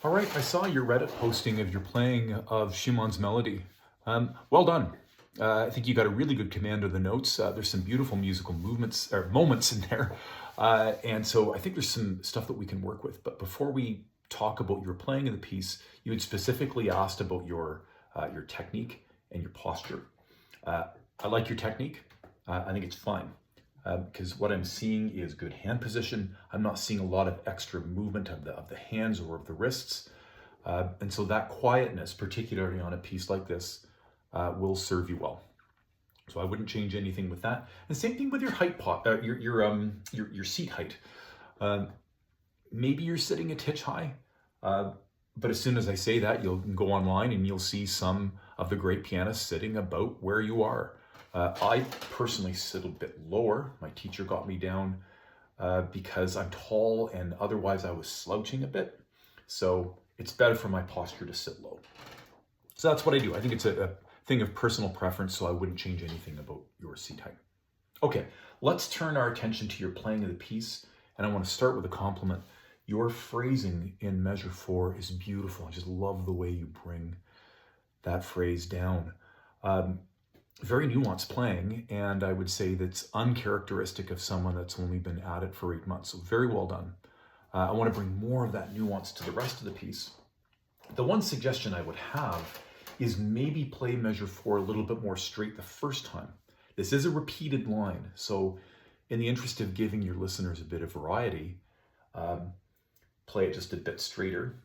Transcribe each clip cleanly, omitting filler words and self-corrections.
All right, I saw your Reddit posting of your playing of Schumann's Melody. Well done. I think you got a really good command of the notes. There's some beautiful musical movements or moments in there, and so I think there's some stuff that we can work with. But before we talk about your playing of the piece, you had specifically asked about your technique and your posture. I like your technique. I think it's fine because what I'm seeing is good hand position. I'm not seeing a lot of extra movement of the hands or of the wrists. And so that quietness, particularly on a piece like this, will serve you well. So I wouldn't change anything with that. And same thing with your height, your seat height. Maybe you're sitting a titch high, but as soon as I say that, you'll go online and you'll see some of the great pianists sitting about where you are. I personally sit a bit lower. My teacher got me down because I'm tall and otherwise I was slouching a bit. So it's better for my posture to sit low. So that's what I do. I think it's a thing of personal preference, so I wouldn't change anything about your seat height. Okay, let's turn our attention to your playing of the piece, and I want to start with a compliment. Your phrasing in measure 4 is beautiful. I just love the way you bring that phrase down. Very nuanced playing, and I would say that's uncharacteristic of someone that's only been at it for 8 months. So very well done. I want to bring more of that nuance to the rest of the piece. The one suggestion I would have is maybe play measure 4 a little bit more straight the first time. This is a repeated line, so in the interest of giving your listeners a bit of variety, play it just a bit straighter.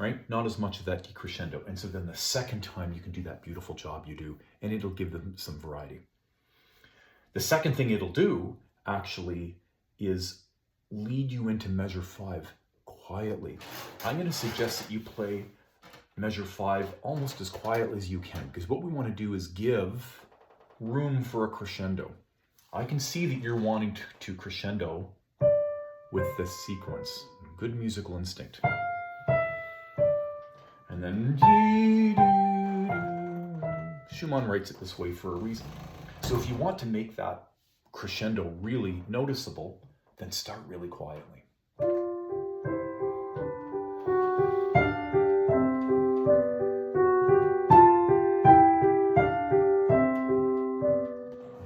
Right? Not as much of that decrescendo. And so then the second time you can do that beautiful job you do, and it'll give them some variety. The second thing it'll do, actually, is lead you into measure 5 quietly. I'm going to suggest that you play measure 5 almost as quietly as you can, because what we want to do is give room for a crescendo. I can see that you're wanting to crescendo with this sequence. Good musical instinct. And then Schumann writes it this way for a reason. So if you want to make that crescendo really noticeable, then start really quietly.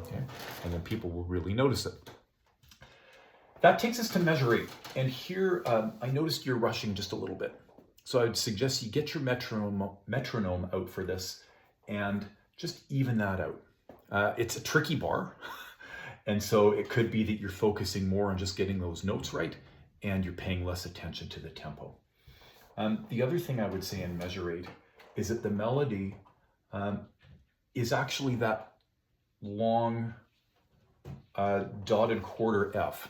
Okay, and then people will really notice it. That takes us to measure 8. And here I noticed you're rushing just a little bit. So I would suggest you get your metronome out for this and just even that out. It's a tricky bar, and so it could be that you're focusing more on just getting those notes right and you're paying less attention to the tempo. The other thing I would say in measure 8 is that the melody is actually that long dotted quarter F.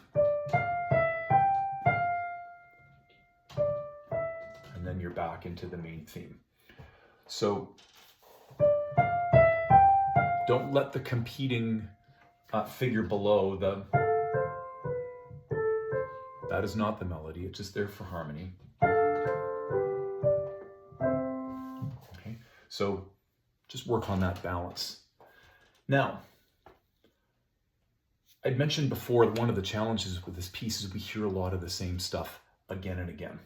And then you're back into the main theme. So don't let the competing figure below that is not the melody, it's just there for harmony. Okay, so just work on that balance. Now, I'd mentioned before that one of the challenges with this piece is we hear a lot of the same stuff again and again.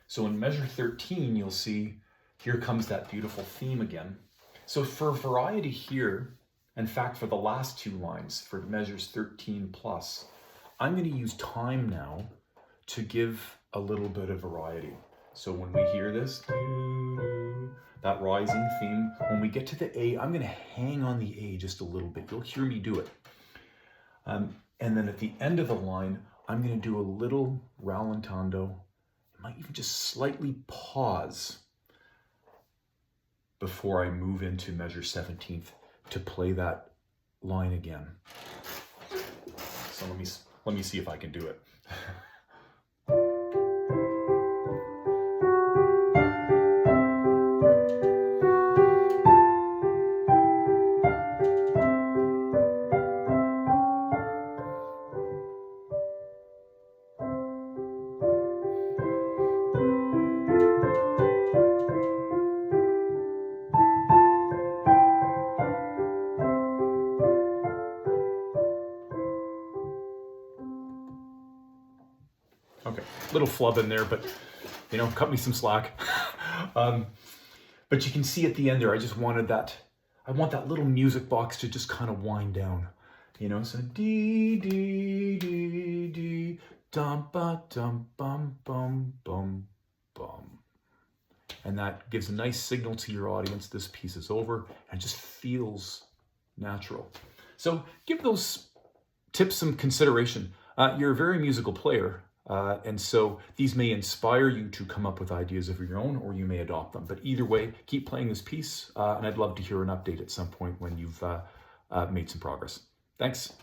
So in measure 13, you'll see here comes that beautiful theme again. So for variety here, in fact, for the last 2 lines, for measures 13 plus, I'm going to use time now to give a little bit of variety. So when we hear this, that rising theme, when we get to the A, I'm going to hang on the A just a little bit. You'll hear me do it. And then at the end of the line, I'm going to do a little rallentando. I might even just slightly pause before I move into measure 17th to play that line again. So let me see if I can do it. Okay, little flub in there, but you know, cut me some slack. But you can see at the end there, I just wanted that, I want that little music box to just kind of wind down, you know, so dee, dee, dee, dee, dum, ba, dum, bum, bum, bum, bum. And that gives a nice signal to your audience, this piece is over, and just feels natural. So give those tips some consideration. You're a very musical player, and so these may inspire you to come up with ideas of your own, or you may adopt them. But either way, keep playing this piece, and I'd love to hear an update at some point when you've made some progress. Thanks.